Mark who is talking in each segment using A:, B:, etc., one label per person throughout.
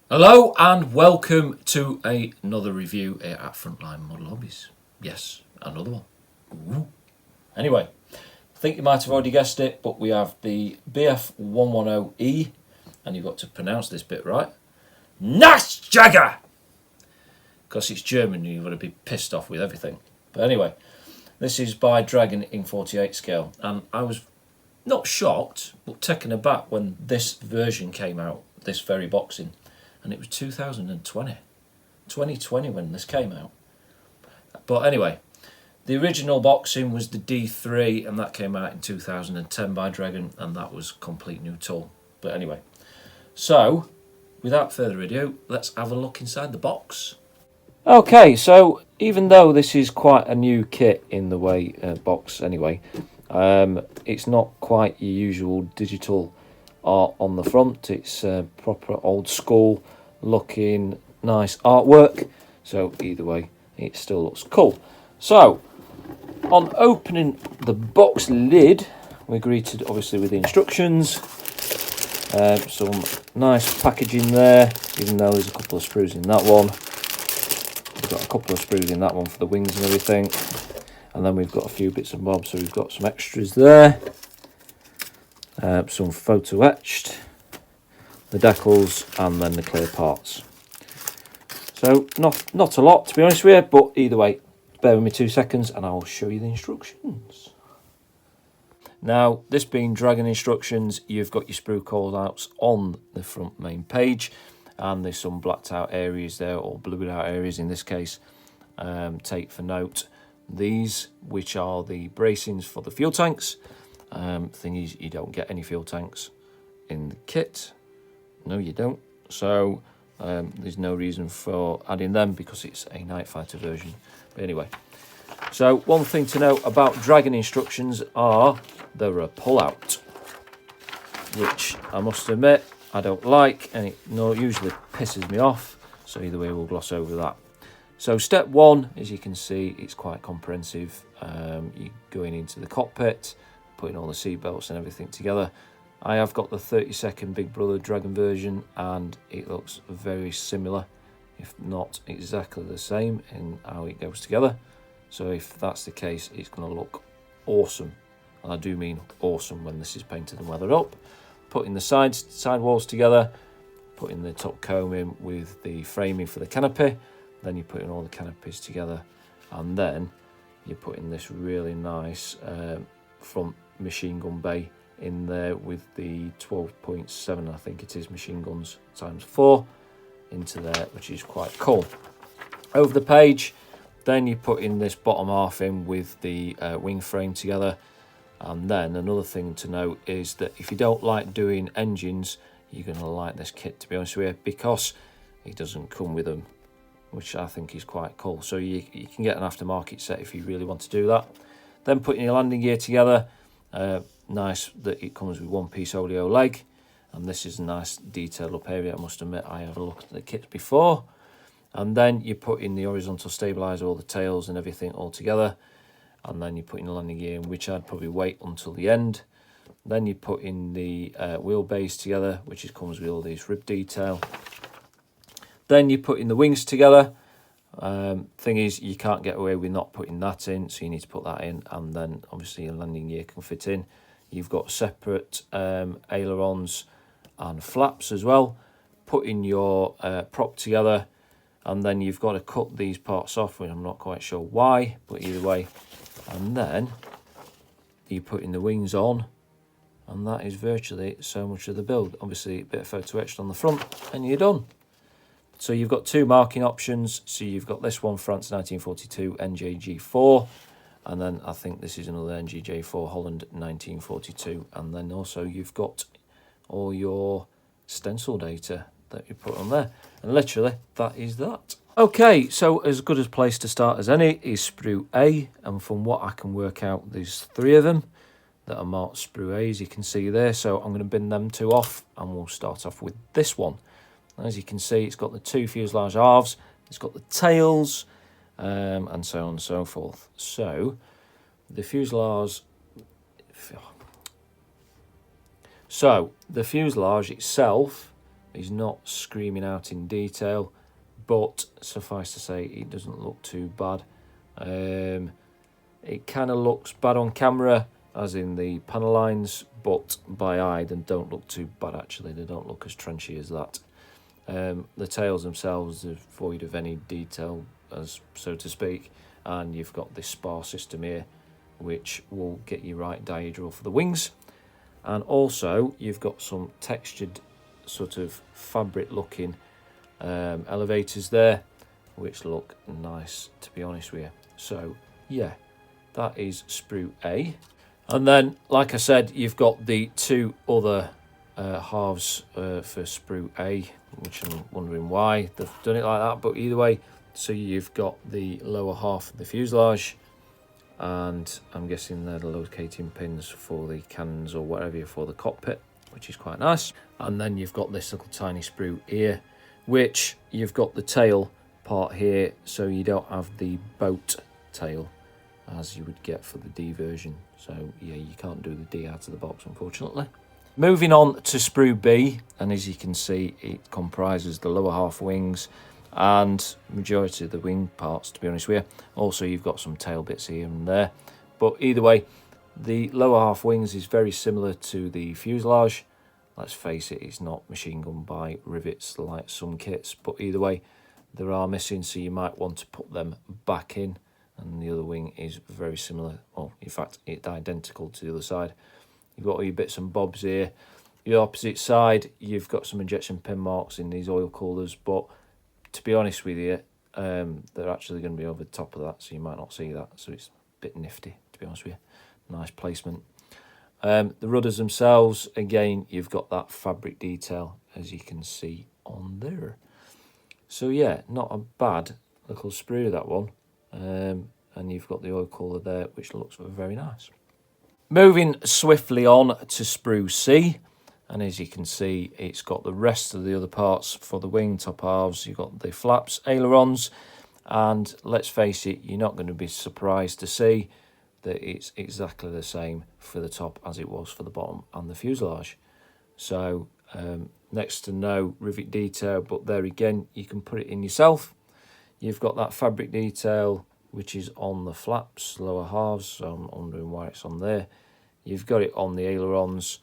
A: Hello and welcome to another review here at Frontline Model Hobbies. Yes, another one. Ooh. Anyway, I think you might have already guessed it, but we have the Bf110E, and you've got to pronounce this bit right, NACHTJAGER! Because it's German and you've got to be pissed off with everything. But anyway, this is by Dragon in 48 scale, and I was not shocked, but taken aback when this version came out, this very boxing. And it was 2020 when this came out. But anyway, the original boxing was the D3, and that came out in 2010 by Dragon, and that was a complete new tool. But anyway, so without further ado, let's have a look inside the box. Okay, so even though this is quite a new kit in the way box anyway, it's not quite your usual digital art on the front. It's proper old school looking nice artwork, so either way it still looks cool. So on opening the box lid, we're greeted obviously with the instructions, some nice packaging there, even though there's a couple of screws in that one. We've got a couple of screws in that one for the wings and everything, and then we've got a few bits and bobs, so we've got some extras there. Some photo etched, the decals, and then the clear parts. So not a lot, to be honest with you, but either way, bear with me 2 seconds and I'll show you the instructions. Now, this being Dragon instructions, you've got your sprue callouts on the front main page, and there's some blacked out areas there, or blued out areas in this case. Take for note these, which are the bracings for the fuel tanks. Thing is, you don't get any fuel tanks in the kit. No, you don't. So there's no reason for adding them because it's a night fighter version. But anyway, so one thing to note about Dragon instructions are they're a pull-out, which I must admit I don't like, and it usually pisses me off. So either way, we'll gloss over that. So step one, as you can see, it's quite comprehensive. You're going into the cockpit, putting all the seat belts and everything together. I have got the 30-second Big Brother Dragon version, and it looks very similar, if not exactly the same in how it goes together. So if that's the case, it's going to look awesome, and I do mean awesome when this is painted and weathered up. Putting the side walls together, putting the top comb in with the framing for the canopy, then you're putting all the canopies together, and then you're putting this really nice front machine gun bay in there with the 12.7, I think it is, machine guns ×4 into there, which is quite cool. Over the page, then you put in this bottom half in with the wing frame together. And then another thing to note is that if you don't like doing engines, you're going to like this kit, to be honest with you, because it doesn't come with them, which I think is quite cool. So you can get an aftermarket set if you really want to do that. Then putting your landing gear together, nice that it comes with one-piece oleo leg, and this is a nice detailed up area. I must admit, I have looked at the kits before. And then you put in the horizontal stabilizer, all the tails and everything all together, and then you put in the landing gear, which I'd probably wait until the end. Then you put in the wheelbase together, which comes with all these rib detail. Then you put in the wings together. Thing is, you can't get away with not putting that in, so you need to put that in, and then obviously your landing gear can fit in. You've got separate ailerons and flaps as well. Put in your prop together, and then you've got to cut these parts off, which I'm not quite sure why, but either way. And then you put in the wings on, and that is virtually so much of the build. Obviously a bit of photo etched on the front, and you're done. So you've got two marking options. So you've got this one, France 1942 NJG4, and then I think this is another NJG4 Holland 1942, and then also you've got all your stencil data that you put on there, and literally that is that. Okay, so as good a place to start as any is Sprue A, and from what I can work out, there's 3 of them that are marked Sprue A, as you can see there. So I'm going to bin them 2 off, and we'll start off with this one. As you can see, it's got the 2 fuselage halves, it's got the tails, and so on and so forth. So the fuselage, itself is not screaming out in detail, but suffice to say, it doesn't look too bad. It kind of looks bad on camera, as in the panel lines, but by eye they don't look too bad actually. They don't look as trenchy as that. The tails themselves are void of any detail, as so to speak, and you've got this spar system here, which will get you right diagonal for the wings. And also you've got some textured sort of fabric looking elevators there, which look nice, to be honest with you. So yeah, that is Sprue A. And then, like I said, you've got the 2 other halves for Sprue A, which I'm wondering why they've done it like that, but either way. So you've got the lower half of the fuselage, and I'm guessing they're the locating pins for the cannons or whatever for the cockpit, which is quite nice. And then you've got this little tiny sprue here, which you've got the tail part here, so you don't have the boat tail as you would get for the D version. So yeah, you can't do the D out of the box, unfortunately. Moving on to Sprue B, and as you can see, it comprises the lower half wings and majority of the wing parts, to be honest with you. Also, you've got some tail bits here and there, but either way, the lower half wings is very similar to the fuselage. Let's face it, it's not machine gun by rivets like some kits, but either way, there are missing, so you might want to put them back in. And the other wing is very similar, well, in fact, it's identical to the other side. You've got all your bits and bobs here. The opposite side, you've got some injection pin marks in these oil coolers, but to be honest with you, they're actually going to be over the top of that, so you might not see that. So it's a bit nifty, to be honest with you. Nice placement. The rudders themselves, again, you've got that fabric detail, as you can see on there. So yeah, not a bad little sprue, that one. And you've got the oil cooler there, which looks very nice. Moving swiftly on to Sprue C, and as you can see, it's got the rest of the other parts for the wing top halves. You've got the flaps, ailerons, and let's face it, you're not going to be surprised to see that it's exactly the same for the top as it was for the bottom and the fuselage. So next to no rivet detail, but there again, you can put it in yourself. You've got that fabric detail, which is on the flaps, lower halves, so I'm wondering why it's on there. You've got it on the ailerons.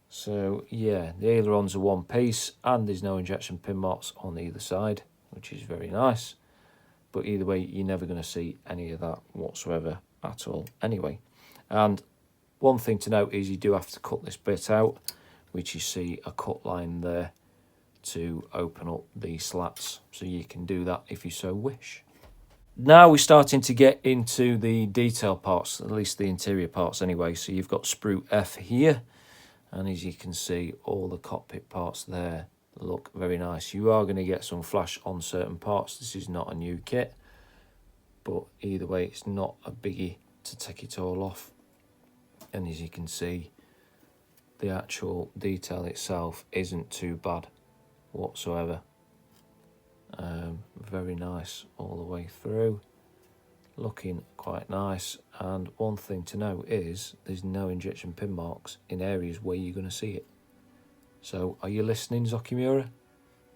A: So yeah, the ailerons are one piece, and there's no injection pin marks on either side, which is very nice. But either way, you're never going to see any of that whatsoever at all anyway. And one thing to note is you do have to cut this bit out, which you see a cut line there to open up the slats, so you can do that if you so wish. Now we're starting to get into the detail parts, at least the interior parts anyway. So you've got Sprue F here, and as you can see, all the cockpit parts there look very nice. You are going to get some flash on certain parts. This is not a new kit, but either way, it's not a biggie to take it all off. And as you can see, the actual detail itself isn't too bad whatsoever. Very nice all the way through. looking quite nice. And one thing to note is there's no injection pin marks in areas where you're going to see it. So are you listening, Zokimura?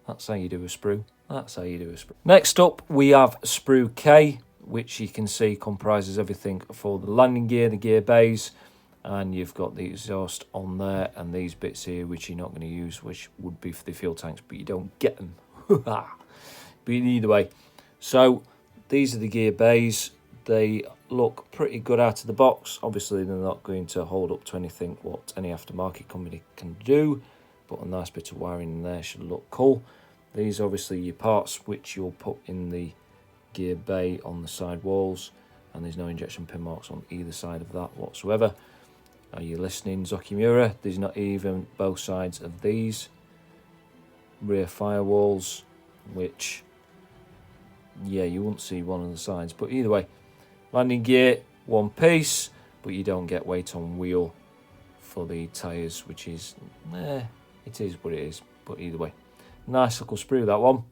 A: That's how you do a sprue. That's how you do a sprue. Next up, we have Sprue K, which you can see comprises everything for the landing gear, the gear bays, and you've got the exhaust on there, and these bits here, which you're not going to use, which would be for the fuel tanks, but you don't get them. But either way, so these are the gear bays. They look pretty good out of the box. Obviously, they're not going to hold up to anything what any aftermarket company can do, but a nice bit of wiring in there should look cool. These are obviously your parts which you'll put in the gear bay on the side walls, and there's no injection pin marks on either side of that whatsoever. Are you listening, Zokimura? There's not even both sides of these rear firewalls, which, yeah, you won't see one of the sides. But either way, landing gear, one piece, but you don't get weight on wheel for the tyres, which is, it is what it is. But either way, nice little sprue, that one.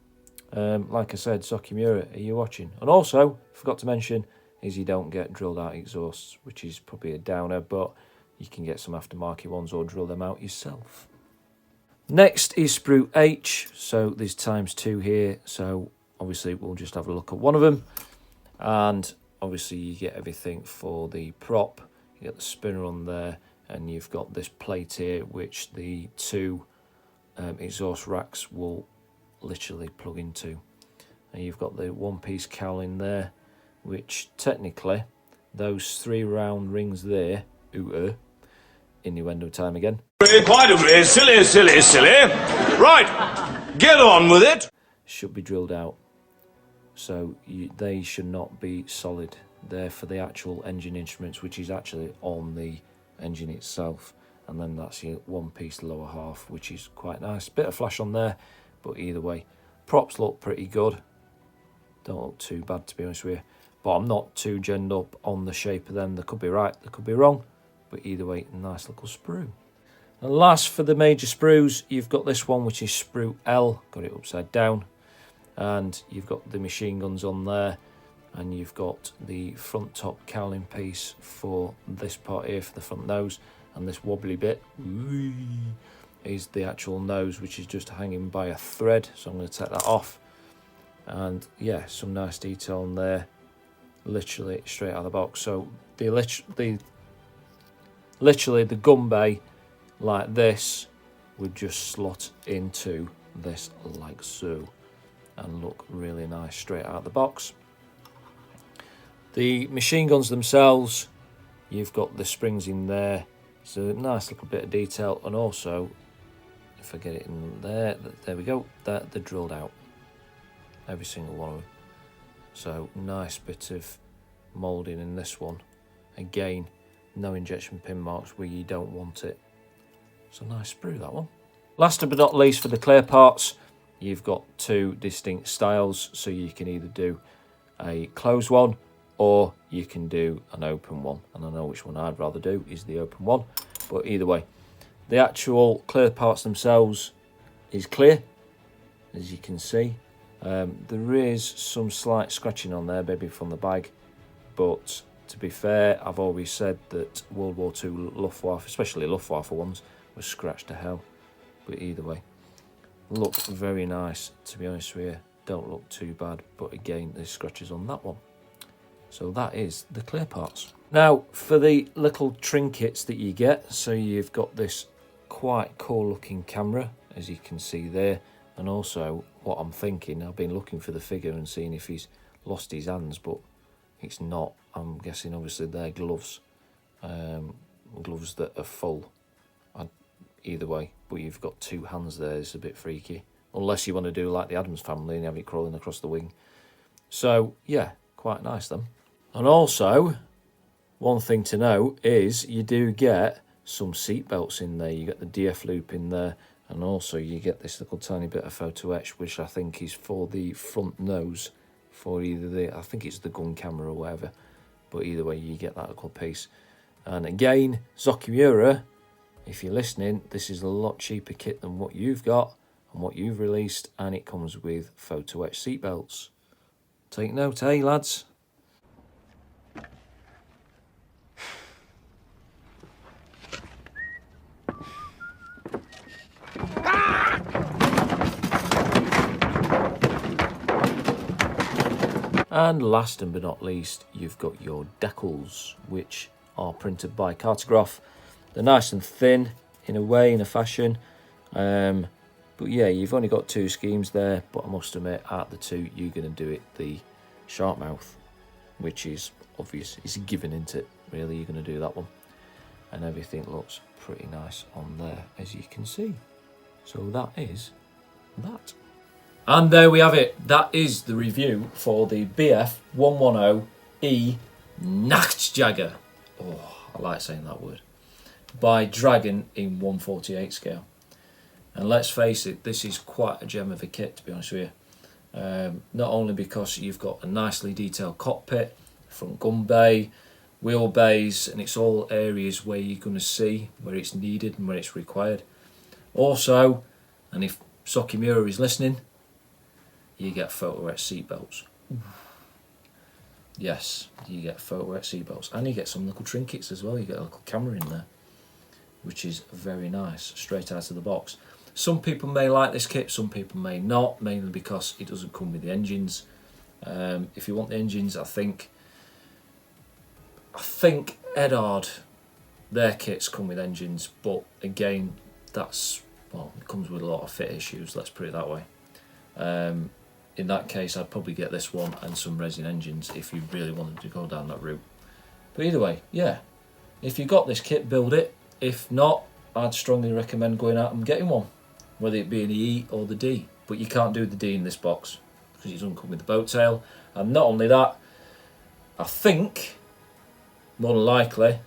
A: Like I said, Zokimura, are you watching? And also, forgot to mention, is you don't get drilled out exhausts, which is probably a downer, but you can get some aftermarket ones or drill them out yourself. Next is Sprue H, so there's ×2 here, so obviously we'll just have a look at one of them. And obviously you get everything for the prop, you get the spinner on there, and you've got this plate here, which the two exhaust racks will literally plug into. And you've got the one-piece cowling there, which technically those 3 round rings there, innuendo time again.
B: Quite a bit silly, silly, silly. Right, get on with it.
A: Should be drilled out. So they should not be solid. They're for the actual engine instruments, which is actually on the engine itself. And then that's your one-piece lower half, which is quite nice. Bit of flash on there, but either way, props look pretty good. Don't look too bad, to be honest with you. But I'm not too genned up on the shape of them. They could be right, they could be wrong. But either way, nice little sprue. And last for the major sprues, you've got this one, which is Sprue L. Got it upside down. And you've got the machine guns on there. And you've got the front top cowling piece for this part here, for the front nose. And this wobbly bit is the actual nose, which is just hanging by a thread. So I'm going to take that off. And yeah, some nice detail on there. Literally straight out of the box. So literally the gun bay like this would just slot into this like so, and look really nice straight out of the box. The machine guns themselves, you've got the springs in there, so a nice little bit of detail. And also, if I get it in there, there we go, they're drilled out, every single one of them. So nice bit of moulding in this one. Again, no injection pin marks where you don't want it. So nice sprue, that one. Last but not least, for the clear parts, you've got 2 distinct styles. So you can either do a closed one or you can do an open one. And I know which one I'd rather do is the open one. But either way, the actual clear parts themselves is clear, as you can see. There is some slight scratching on there, maybe from the bag. But to be fair, I've always said that World War II Luftwaffe, especially Luftwaffe ones, was scratched to hell. But either way, look very nice, to be honest with you. Don't look too bad, but again, there's scratches on that one. So that is the clear parts. Now, for the little trinkets that you get, so you've got this quite cool looking camera, as you can see there. And also, what I'm thinking, I've been looking for the figure and seeing if he's lost his hands, but it's not. I'm guessing obviously they're gloves. Gloves that are full. Either way, but you've got 2 hands there. It's a bit freaky. Unless you want to do like the Addams family and have it crawling across the wing. So, yeah, quite nice then. And also, one thing to know is you do get some seat belts in there. You get the DF loop in there. And also you get this little tiny bit of photo etch, which I think is for the front nose. For either I think it's the gun camera or whatever. But either way, you get that little piece. And again, Zokimura, if you're listening, this is a lot cheaper kit than what you've got and what you've released, and it comes with photo etch seatbelts. Take note, eh, lads? And last but not least, you've got your decals, which are printed by Cartograph. They're nice and thin in a way, in a fashion. But yeah, you've only got 2 schemes there, but I must admit, out of the 2, you're going to do it the sharp mouth, which is obvious. It's a given, isn't it? Really, you're going to do that one. And everything looks pretty nice on there, as you can see. So that is that. And there we have it. That is the review for the Bf110E NACHTJAGER. Oh, I like saying that word. By Dragon in 1/48 scale. And let's face it, this is quite a gem of a kit, to be honest with you. Not only because you've got a nicely detailed cockpit, front gun bay, wheel bays, and it's all areas where you're going to see where it's needed and where it's required. Also, and if Sokimura is listening, you get photo etched seatbelts. Yes, you get photo etched seatbelts, and you get some little trinkets as well. You get a little camera in there, which is very nice, straight out of the box. Some people may like this kit, some people may not, mainly because it doesn't come with the engines. If you want the engines, I think Eduard, their kits come with engines, but again, that's, well, it comes with a lot of fit issues, let's put it that way. In that case, I'd probably get this one and some resin engines if you really wanted to go down that route. But either way, yeah, if you got this kit, build it. If not, I'd strongly recommend going out and getting one, whether it be an E or the D. But you can't do the D in this box because it doesn't come with the boat tail. And not only that, I think more than likely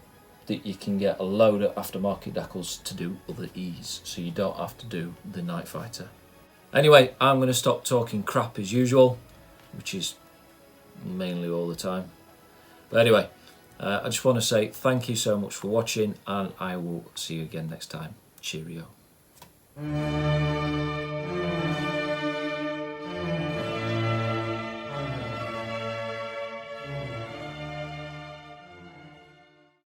A: that you can get a load of aftermarket decals to do other E's, so you don't have to do the Night Fighter. Anyway, I'm going to stop talking crap as usual, which is mainly all the time. But anyway, I just want to say thank you so much for watching, and I will see you again next time. Cheerio.